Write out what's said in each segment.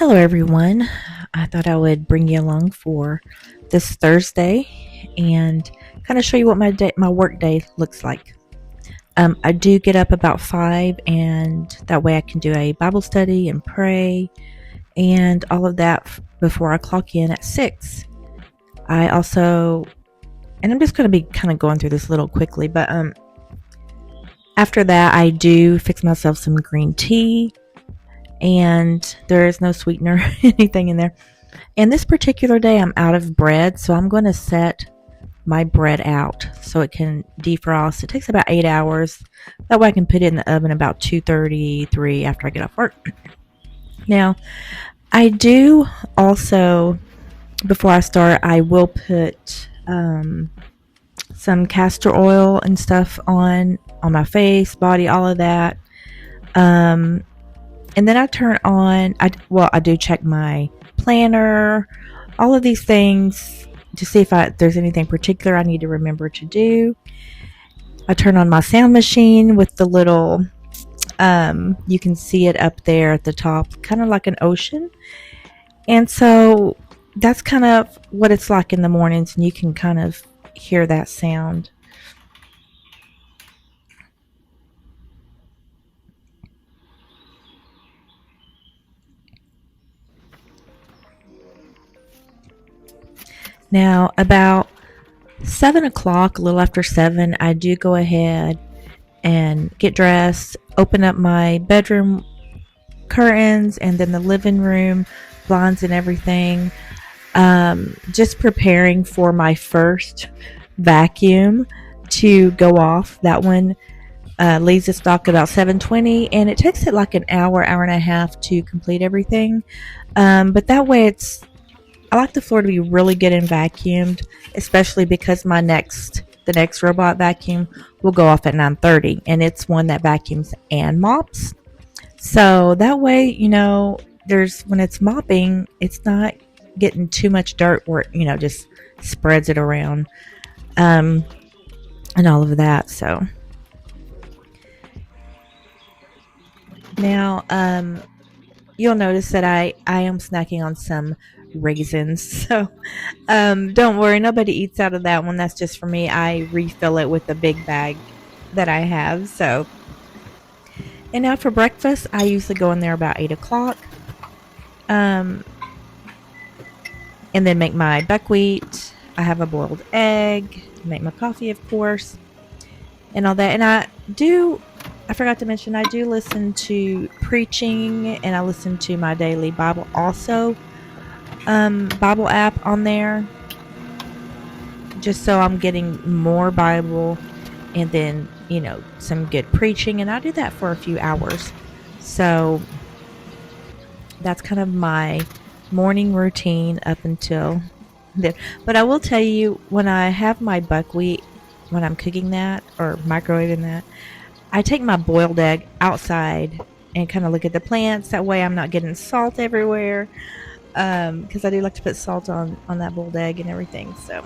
Hello, everyone. I thought I would bring you along for this Thursday and kind of show you what my work day looks like. I do get up about 5, and that way I can do a Bible study and pray and all of that before I clock in at 6. I also, and I'm just going to be kind of going through this a little quickly, but after that, I do fix myself some green tea, and there is no sweetener, anything in there. And this particular day, I'm out of bread, so I'm going to set my bread out so it can defrost. It takes about 8 hours. That way I can put it in the oven about 2:33 after I get off work. Now, I do also, before I start, I will put some castor oil and stuff on my face, body, all of that. And then I turn on, I do check my planner, all of these things to see if there's anything particular I need to remember to do. I turn on my sound machine with the little, you can see it up there at the top, kind of like an ocean. And so that's kind of what it's like in the mornings, and you can kind of hear that sound. Now, about 7 o'clock, a little after 7, I do go ahead and get dressed, open up my bedroom curtains, and then the living room blinds and everything. Just preparing for my first vacuum to go off. That one leaves the stock about 7:20, and it takes it like an hour and a half to complete everything. But that way I like the floor to be really good and vacuumed, especially because the next robot vacuum will go off at 9:30, and it's one that vacuums and mops. So that way, when it's mopping, it's not getting too much dirt where it, just spreads it around, and all of that. So now, you'll notice that I am snacking on some raisins. So don't worry, nobody eats out of that one. That's just for me. I refill it with the big bag that I have. So, and now for breakfast, I usually go in there about 8 o'clock, and then make my buckwheat. I have a boiled egg, make my coffee, of course, and all that. And I forgot to mention, I do listen to preaching, and I listen to my daily Bible also, Bible app on there, just so I'm getting more Bible, and then some good preaching, and I do that for a few hours. So that's kind of my morning routine up until then. But I will tell you, when I have my buckwheat, when I'm cooking that or microwaving that, I take my boiled egg outside and kind of look at the plants. That way I'm not getting salt everywhere, because I do like to put salt on that boiled egg and everything. So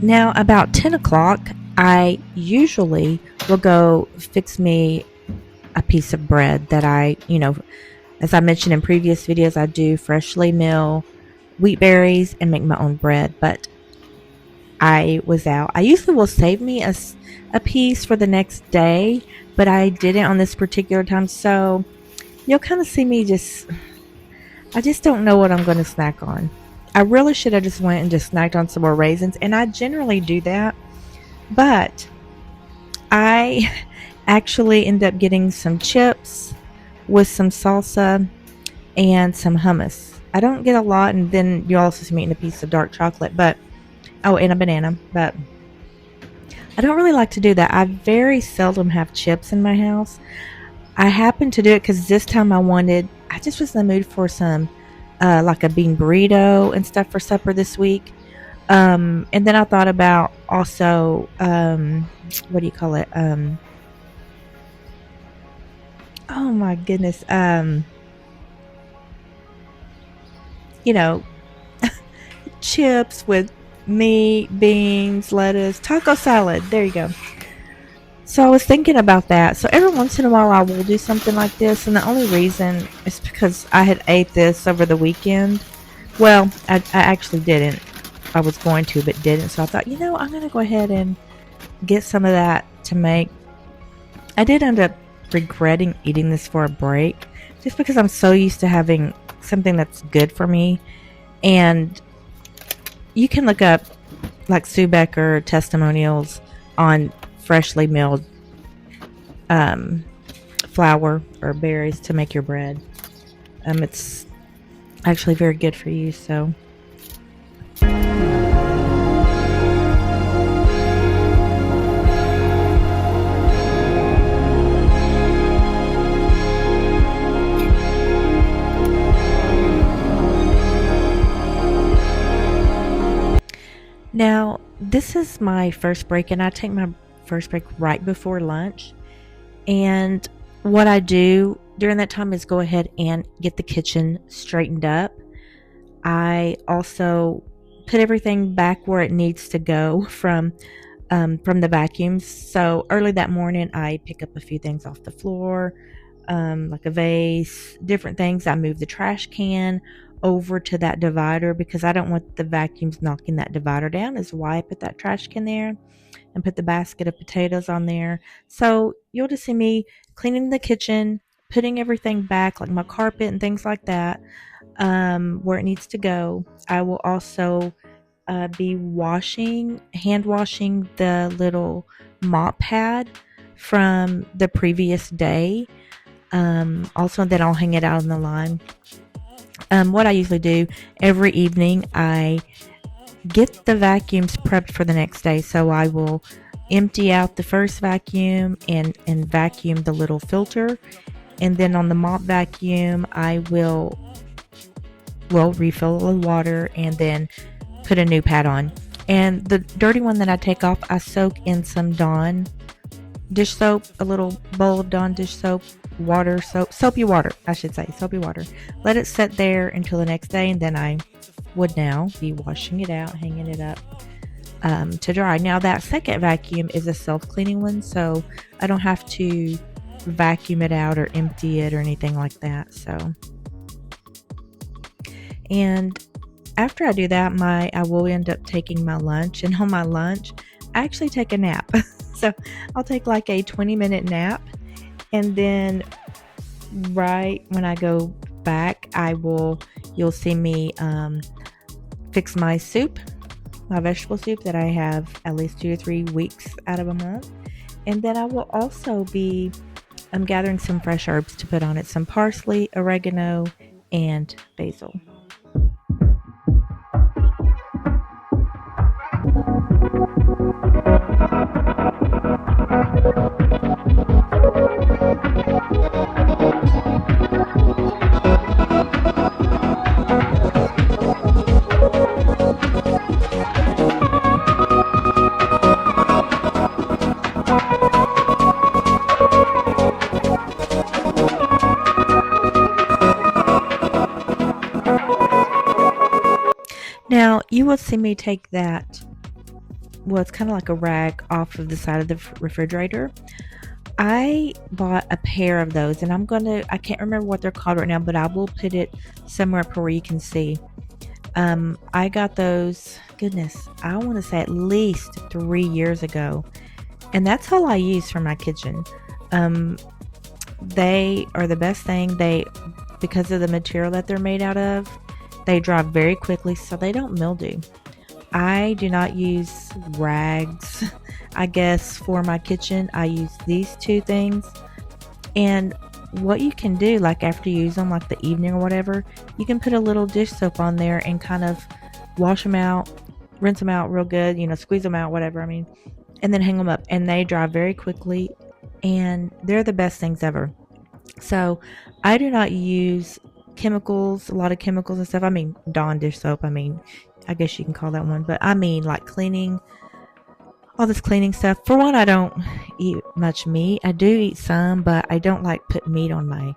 now about 10 o'clock, I usually will go fix me a piece of bread that I As I mentioned in previous videos, I do freshly mill wheat berries and make my own bread, but I was out. I usually will save me a piece for the next day, but I didn't on this particular time. So you'll kind of see me I just don't know what I'm going to snack on. I really should have just went and just snacked on some more raisins, and I generally do that, but I actually end up getting some chips with some salsa and some hummus. I don't get a lot, and then you also see me eating a piece of dark chocolate, but and a banana, but I don't really like to do that. I very seldom have chips in my house. I happened to do it because this time I just was in the mood for some, like a bean burrito and stuff for supper this week. And then I thought about also, what do you call it? Oh my goodness. You know, chips with meat, beans, lettuce, taco salad. There you go. So I was thinking about that. So every once in a while I will do something like this, and the only reason is because I had ate this over the weekend. Well, I actually didn't. I was going to, but didn't. So I thought, I'm going to go ahead and get some of that to make. I did end up regretting eating this for a break, just because I'm so used to having something that's good for me. And you can look up like Sue Becker testimonials on freshly milled flour or berries to make your bread. It's actually very good for you. So now this is my first break, and I take my first break right before lunch. And what I do during that time is go ahead and get the kitchen straightened up. I also put everything back where it needs to go from the vacuums. So early that morning, I pick up a few things off the floor, like a vase, different things. I move the trash can over to that divider because I don't want the vacuums knocking that divider down, is why I put that trash can there and put the basket of potatoes on there. So you'll just see me cleaning the kitchen, putting everything back, like my carpet and things like that, where it needs to go. I will also be hand washing the little mop pad from the previous day. Also, then I'll hang it out on the line. What I usually do every evening, I get the vacuums prepped for the next day. So I will empty out the first vacuum and vacuum the little filter. And then on the mop vacuum, I will refill the water and then put a new pad on. And the dirty one that I take off, I soak in some Dawn dish soap, a little bowl of Dawn dish soap, soapy water, I should say, soapy water. Let it sit there until the next day, and then I would now be washing it out, hanging it up to dry. Now that second vacuum is a self-cleaning one, so I don't have to vacuum it out or empty it or anything like that. So, and after I do that, I will end up taking my lunch, and on my lunch, I actually take a nap. So I'll take like a 20-minute nap, and then right when I go back, you'll see me fix my soup, my vegetable soup that I have at least 2 or 3 weeks out of a month. And then I will also be gathering some fresh herbs to put on it, some parsley, oregano, and basil. Now, you will see me take that, well, it's kind of like a rag off of the side of the refrigerator. I bought a pair of those, and I can't remember what they're called right now, but I will put it somewhere up where you can see. I got those, goodness, I want to say at least 3 years ago, and that's all I use for my kitchen. Um, they are the best thing. Because of the material that they're made out of, they dry very quickly, so they don't mildew. I do not use rags, I guess, for my kitchen. I use these two things. And what you can do, like after you use them, like the evening or whatever, you can put a little dish soap on there and kind of wash them out, rinse them out real good, squeeze them out, whatever. I mean, and then hang them up. And they dry very quickly. And they're the best things ever. So I do not use chemicals, a lot of chemicals and stuff. I mean, Dawn dish soap. I mean, I guess you can call that one. But I mean, like cleaning, all this cleaning stuff. For one, I don't eat much meat. I do eat some, but I don't like put meat on my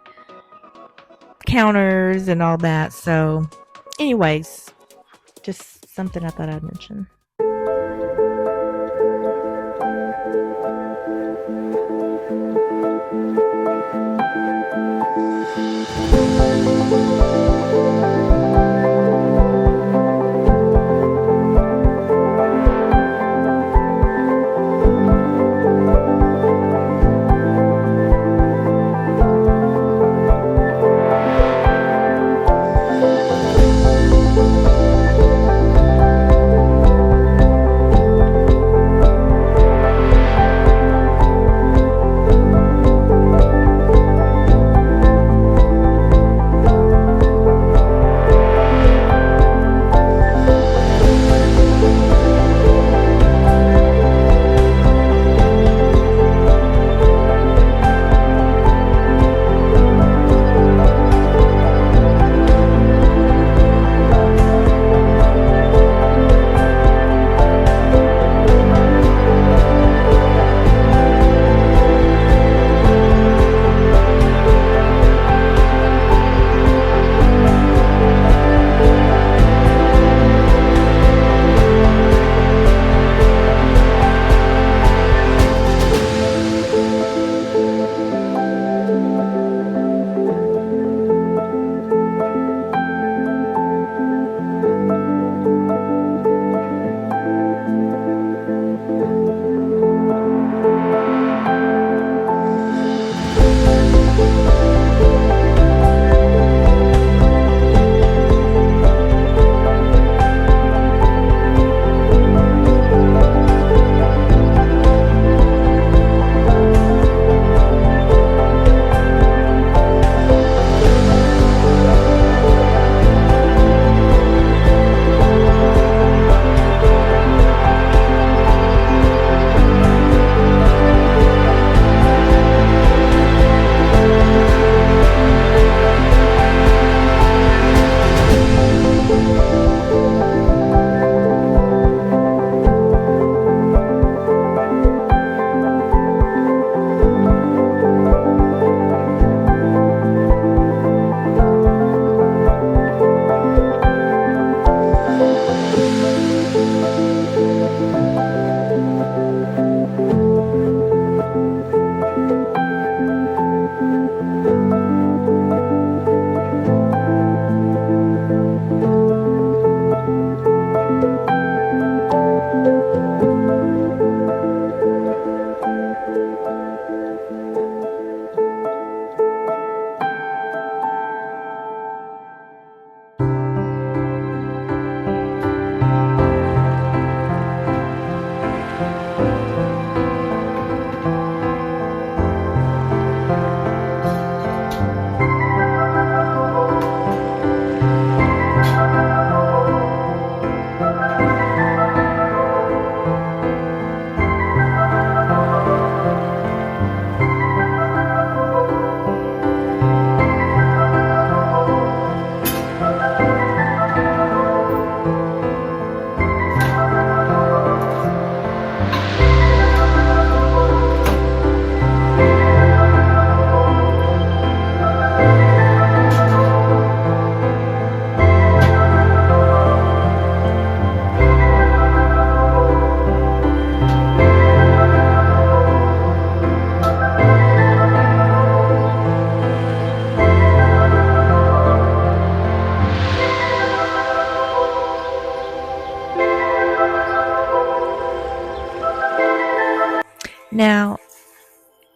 counters and all that. So, anyways, just something I thought I'd mention.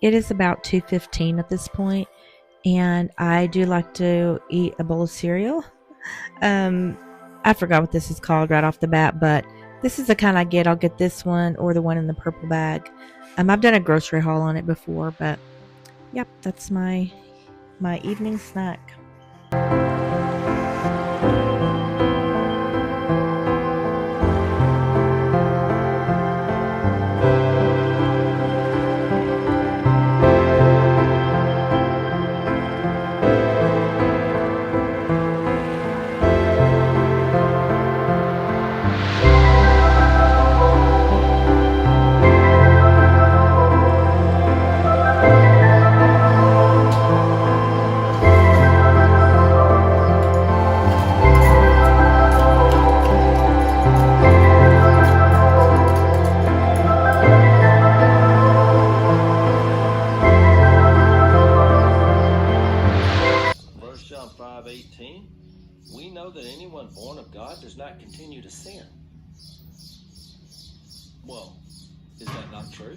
It is about 2:15 at this point, and I do like to eat a bowl of cereal. Um, I forgot what this is called right off the bat, but this is the kind I get. I'll get this one or the one in the purple bag. I've done a grocery haul on it before, but yep, that's my evening snack. First John 5:18, we know that anyone born of God does not continue to sin. Well, is that not true?